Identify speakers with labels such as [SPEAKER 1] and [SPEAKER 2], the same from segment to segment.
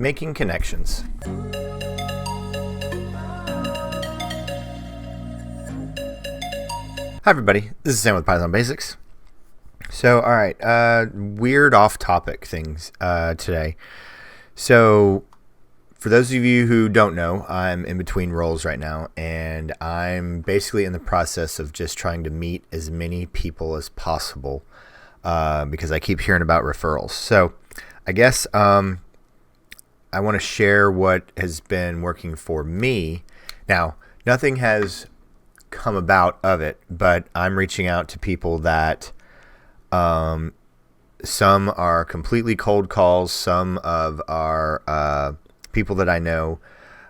[SPEAKER 1] Making connections. Hi everybody, this is Sam with Python Basics. So, alright, weird off-topic things today. So, for those of you who don't know, I'm in between roles right now, and I'm basically in the process of just trying to meet as many people as possible because I keep hearing about referrals. So, I guess I want to share what has been working for me. Now, nothing has come about of it, but I'm reaching out to people that some are completely cold calls, some of are people that I know.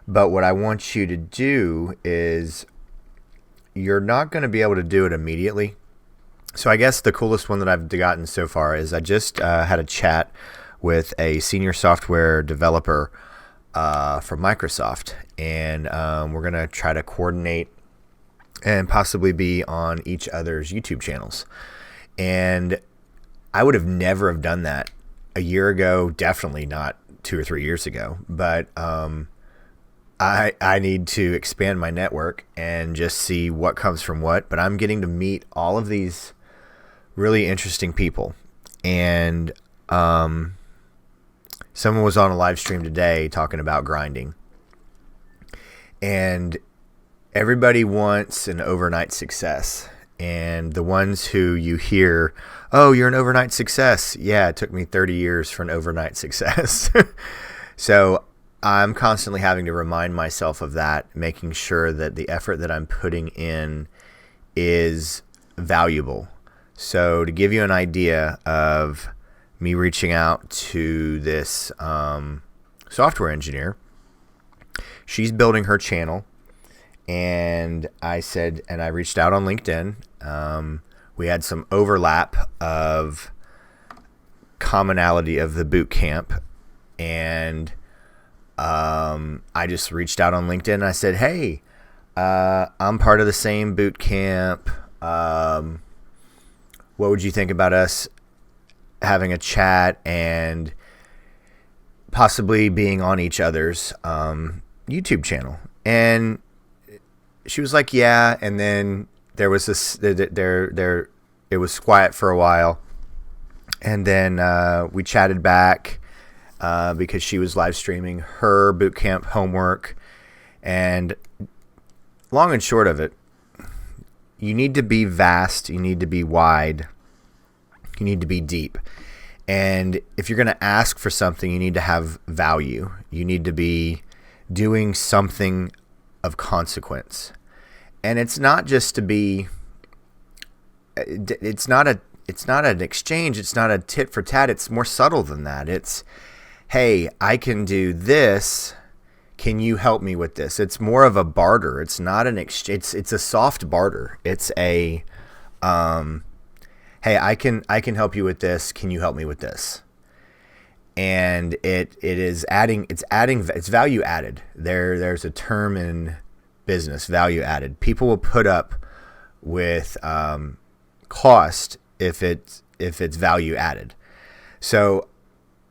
[SPEAKER 1] But what I want you to do is you're not going to be able to do it immediately. So I guess the coolest one that I've gotten so far is I just had a chat with a senior software developer from Microsoft, and we're going to try to coordinate and possibly be on each other's YouTube channels. And I would have never have done that a year ago, definitely not 2 or 3 years ago, but I need to expand my network and just see what comes from what. But I'm getting to meet all of these really interesting people, and someone was on a live stream today talking about grinding, and everybody wants an overnight success. And the ones who you hear, oh, you're an overnight success. Yeah, it took me 30 years for an overnight success. So I'm constantly having to remind myself of that, making sure that the effort that I'm putting in is valuable. So to give you an idea of me reaching out to this software engineer, she's building her channel, and I reached out on LinkedIn. We had some overlap of commonality of the boot camp, and I just reached out on LinkedIn and I said, hey, I'm part of the same boot camp. What would you think about us having a chat and possibly being on each other's YouTube channel? And she was like, yeah. And then there was this, it was quiet for a while. And then we chatted back because she was live streaming her bootcamp homework. And long and short of it, you need to be vast, you need to be wide, you need to be deep. And if you're going to ask for something, you need to have value. You need to be doing something of consequence. And it's not just to be, it's not an exchange, it's not a tit for tat, it's more subtle than that. It's, hey, I can do this, can you help me with this? It's more of a barter. It's not an exchange, it's a soft barter. It's a hey, I can help you with this, can you help me with this? And it's value added. There's a term in business, value added. People will put up with cost if it's value added. So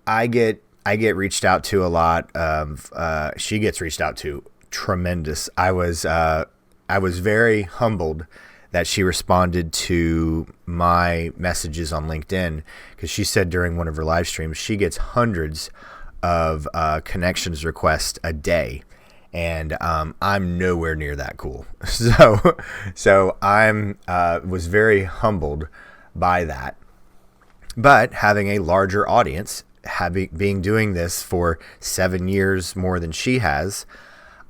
[SPEAKER 1] I get reached out to a lot of she gets reached out to tremendous. I was very humbled that she responded to my messages on LinkedIn, because she said during one of her live streams she gets hundreds of connections requests a day, and I'm nowhere near that cool. So I'm was very humbled by that. But having a larger audience, being doing this for 7 years more than she has,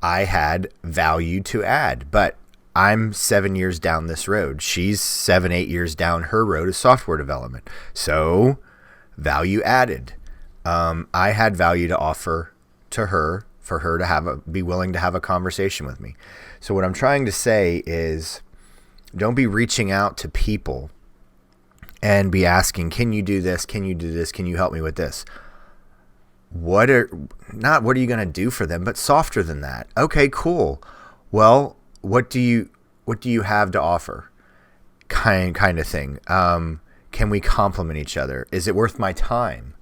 [SPEAKER 1] I had value to add. But I'm 7 years down this road. She's 7-8 years down her road of software development. So value added. I had value to offer to her for her to be willing to have a conversation with me. So what I'm trying to say is, don't be reaching out to people and be asking, can you do this? Can you do this? Can you help me with this? What are you going to do for them, but softer than that. Okay, cool. Well, what do you have to offer? Kind of thing. Can we complement each other? Is it worth my time?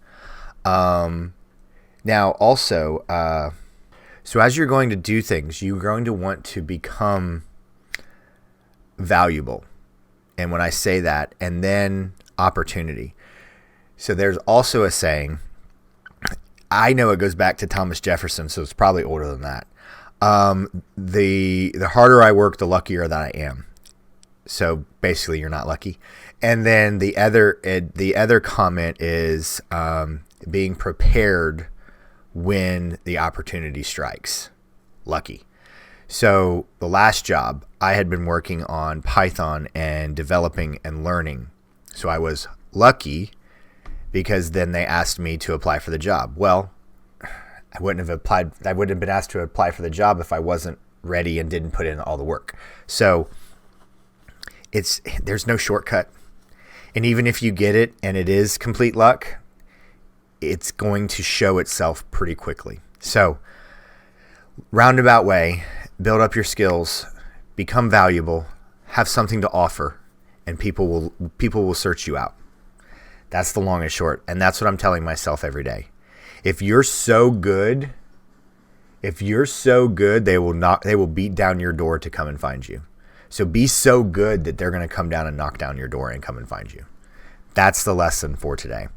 [SPEAKER 1] Now, also, so as you're going to do things, you're going to want to become valuable. And when I say that, and then opportunity. So there's also a saying, I know it goes back to Thomas Jefferson, so it's probably older than that. The harder I work, the luckier that I am. So basically, you're not lucky. And then the other comment is being prepared when the opportunity strikes. Lucky. So the last job, I had been working on Python and developing and learning. So I was lucky because then they asked me to apply for the job. Well, I wouldn't have been asked to apply for the job if I wasn't ready and didn't put in all the work. So there's no shortcut. And even if you get it and it is complete luck, it's going to show itself pretty quickly. So roundabout way, build up your skills, become valuable, have something to offer, and people will search you out. That's the long and short, and that's what I'm telling myself every day. If you're so good, they will beat down your door to come and find you. So be so good that they're going to come down and knock down your door and come and find you. That's the lesson for today.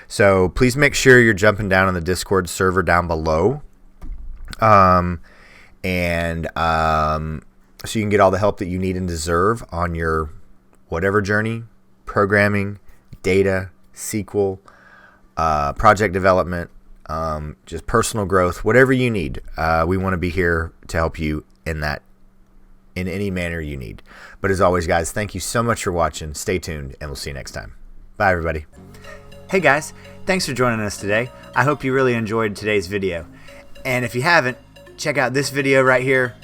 [SPEAKER 1] So please make sure you're jumping down on the Discord server down below. So you can get all the help that you need and deserve on your whatever journey, programming, data, SQL, project development, just personal growth, whatever you need. We want to be here to help you in any manner you need. But as always, guys, thank you so much for watching. Stay tuned, and we'll see you next time. Bye, everybody.
[SPEAKER 2] Hey guys, thanks for joining us today. I hope you really enjoyed today's video. And if you haven't, check out this video right here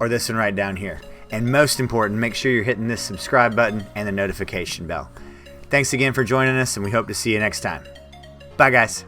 [SPEAKER 2] or this one right down here. And most important, make sure you're hitting this subscribe button and the notification bell. Thanks again for joining us, and we hope to see you next time. Bye, guys.